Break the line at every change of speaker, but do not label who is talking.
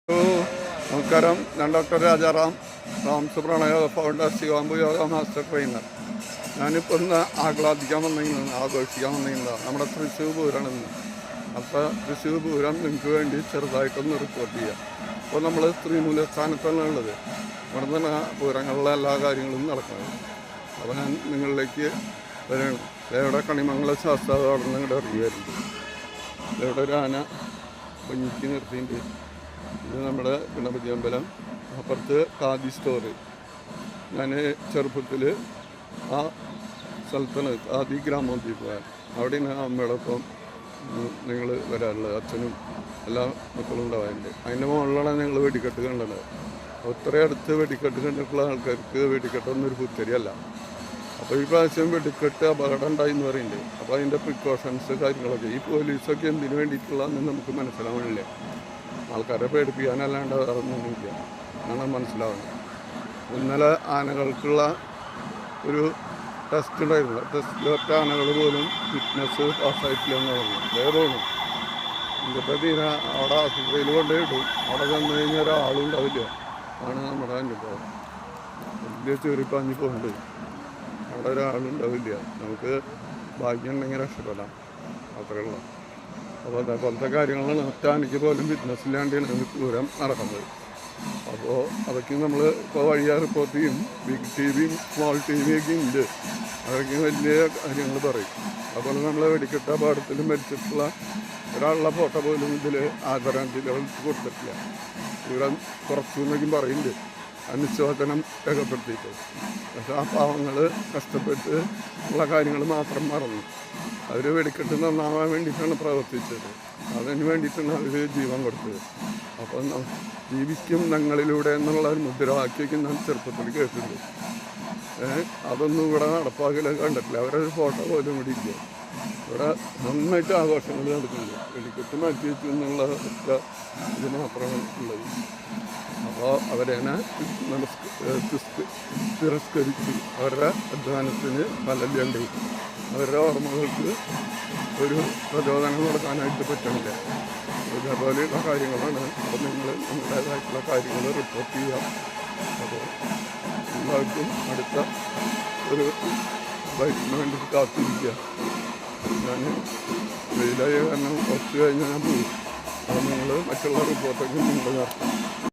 നമസ്കാരം. ഞാൻ doctor Rajaram, rams പ്രണയ founder, Shivambu yoga master trainer. ഞാനിപ്പോൾ ഇന്ന് ആഹ്ലാദിക്കാൻ ആഘോഷിക്കാൻ വന്നിരുന്നത് നമ്മുടെ തൃശ്ശൂർ പൂരമാണെന്ന്. അപ്പോൾ തൃശ്ശൂർ പൂരം നിങ്ങൾക്ക് വേണ്ടി ചെറുതായിട്ടൊന്ന് റിപ്പോർട്ട് ചെയ്യാം. അപ്പോൾ നമ്മൾ സ്ഥാനത്താണ് ഉള്ളത്. ഇവിടെ നിന്ന് പൂരങ്ങളിലെ എല്ലാ കാര്യങ്ങളും നടക്കുന്നത്. അപ്പോൾ ഞാൻ നിങ്ങളിലേക്ക് വരികയാണ്. ഇവിടെ കണിമംഗല ശാസ്ത്ര അവിടെ നിന്ന് ഇങ്ങോട്ട് ഇറങ്ങി വരുന്നുണ്ട്. ഇവിടെ ഒരു ആന കുഞ്ഞിക്ക് നിർത്തിയിട്ട്, ഇത് നമ്മുടെ ഗണപതി അമ്പലം, അപ്പുറത്ത് ഖാദി സ്റ്റോറ്. ഞാൻ ചെറുപ്പത്തിൽ ആ സ്ഥലത്താണ് ഖാദി ഗ്രാമോദ്ദീപ്. അവിടെയാണ് അമ്മയോടൊപ്പം നിങ്ങൾ വരാറുള്ളത്. അച്ഛനും എല്ലാ മക്കളും ഉണ്ടാവാറുണ്ട്. അതിൻ്റെ മുകളിലാണ് ഞങ്ങൾ വെടിക്കെട്ട് കണ്ടത്. അത്രയും അടുത്ത് വെടിക്കെട്ട് കണ്ടിട്ടുള്ള ആൾക്കാർക്ക് വെടിക്കെട്ടൊന്നും ഒരു പുത്തരിയല്ല. അപ്പോൾ ഈ പ്രാവശ്യം വെടിക്കെട്ട് അപകടം ഉണ്ടായി എന്ന് പറയുന്നുണ്ട്. അപ്പോൾ അതിൻ്റെ പ്രിക്കോഷൻസ് കാര്യങ്ങളൊക്കെ ഈ പോലീസൊക്കെ എന്തിനു വേണ്ടിയിട്ടുള്ളതെന്ന് നമുക്ക് മനസ്സിലാവണില്ല. ആൾക്കാരെ പേടിപ്പിക്കാനല്ലാണ്ട് വേറൊന്നുമില്ല എന്നാണ് മനസ്സിലാവുന്നത്. ഇന്നലെ ആനകൾക്കുള്ള ഒരു ടെസ്റ്റ് ഉണ്ടായിരുന്നു. ടെസ്റ്റിൽ ഒറ്റ ആനകൾ പോലും ഫിറ്റ്നസ് പാസ്സായിട്ടില്ലെന്ന് പറഞ്ഞു. വേറൊന്നും ഇന്നത്തെ തീരെ അവിടെ ആശുപത്രിയിൽ കൊണ്ടുപോയിട്ടു. അവിടെ ചെന്ന് കഴിഞ്ഞാൽ ഒരാളും ഉണ്ടാവില്ല ആണ് നമ്മുടെ അനുഭവം. വലിയ ചെറിപ്പാഞ്ഞി പോകുന്നുണ്ട്. അവിടെ ഒരാളുണ്ടാവില്ല. നമുക്ക് ഭാഗ്യമുണ്ടെങ്കിൽ രക്ഷപ്പെടാം, അത്രയുള്ള. അപ്പോൾ അതേപോലത്തെ കാര്യങ്ങളാണ്. ഒറ്റാനയ്ക്ക് പോലും ഫിറ്റ്നസ്സില്ലാണ്ടാണ് പൂരം നടക്കുന്നത്. അപ്പോൾ അതൊക്കെ നമ്മൾ ഇപ്പോൾ വഴിയാ റിപ്പോർട്ട് ചെയ്യും. ബിഗ് ടി വിയും സ്മോൾ ടി വിയൊക്കെ ഉണ്ട്. അതൊക്കെ വലിയ കാര്യങ്ങൾ പറയും. അതുപോലെ നമ്മൾ വെടിക്കെട്ട അപകടത്തിൽ മരിച്ചിട്ടുള്ള ഒരാളുടെ ഫോട്ടോ പോലും ഇതിൽ ആദരാഞ്ജലികൾ കൊടുത്തിട്ടില്ല. ഇവിടെ കുറച്ചു എന്നൊക്കെ പറയുന്നുണ്ട് അനുശോചനം രേഖപ്പെടുത്തിയിട്ട്. പക്ഷേ ആ പാവങ്ങൾ കഷ്ടപ്പെട്ട് ഉള്ള കാര്യങ്ങൾ മാത്രം മറന്നു. അവർ വെടിക്കെട്ട് നന്നാവാൻ വേണ്ടിയിട്ടാണ് പ്രവർത്തിച്ചത്. അതിന് വേണ്ടിയിട്ടാണ് അവർ ജീവൻ കൊടുത്തത്. അപ്പം ജീവിക്കും ഞങ്ങളിലൂടെ എന്നുള്ള ഒരു മുദ്രാവാക്യമൊക്കെ ഞാൻ ചെറുപ്പത്തിൽ കേട്ടിട്ടുണ്ട്. അതൊന്നും ഇവിടെ നടപ്പാക്കൽ കണ്ടിട്ടില്ല. അവരൊരു ഫോട്ടോ പോലും ഇവിടെ ഇല്ല. ഇവിടെ നന്നായിട്ട് ആഘോഷങ്ങൾ നടക്കുന്നുണ്ട്. വെടിക്കെട്ട് മാറ്റി വെച്ചു എന്നുള്ള ഇത് മാത്രമാണ് ഉള്ളത്. അപ്പോൾ അവരെ തിരസ്കരിച്ച് അവരുടെ അധ്വാനത്തിന് ഫലമുണ്ട്. അവരുടെ ഓർമ്മകൾക്ക് ഒരു പ്രചോദനം കൊടുക്കാനായിട്ട് പറ്റുന്നില്ല. ഇതേപോലെയുള്ള കാര്യങ്ങളാണ്. അപ്പോൾ നിങ്ങൾ നിങ്ങളുടേതായിട്ടുള്ള കാര്യങ്ങൾ റിപ്പോർട്ട് ചെയ്യാം. അപ്പോൾ എല്ലാവർക്കും അടുത്ത ഒരു ബൈക്കിന് വേണ്ടിയിട്ട് കാത്തിരിക്കുക. ഞാൻ വെയിലായ കാരണം കുറച്ച് കഴിഞ്ഞാൽ ഞാൻ പോകും. അപ്പോൾ നിങ്ങൾ മറ്റുള്ള റിപ്പോർട്ടൊക്കെ നിങ്ങൾ നടത്തും.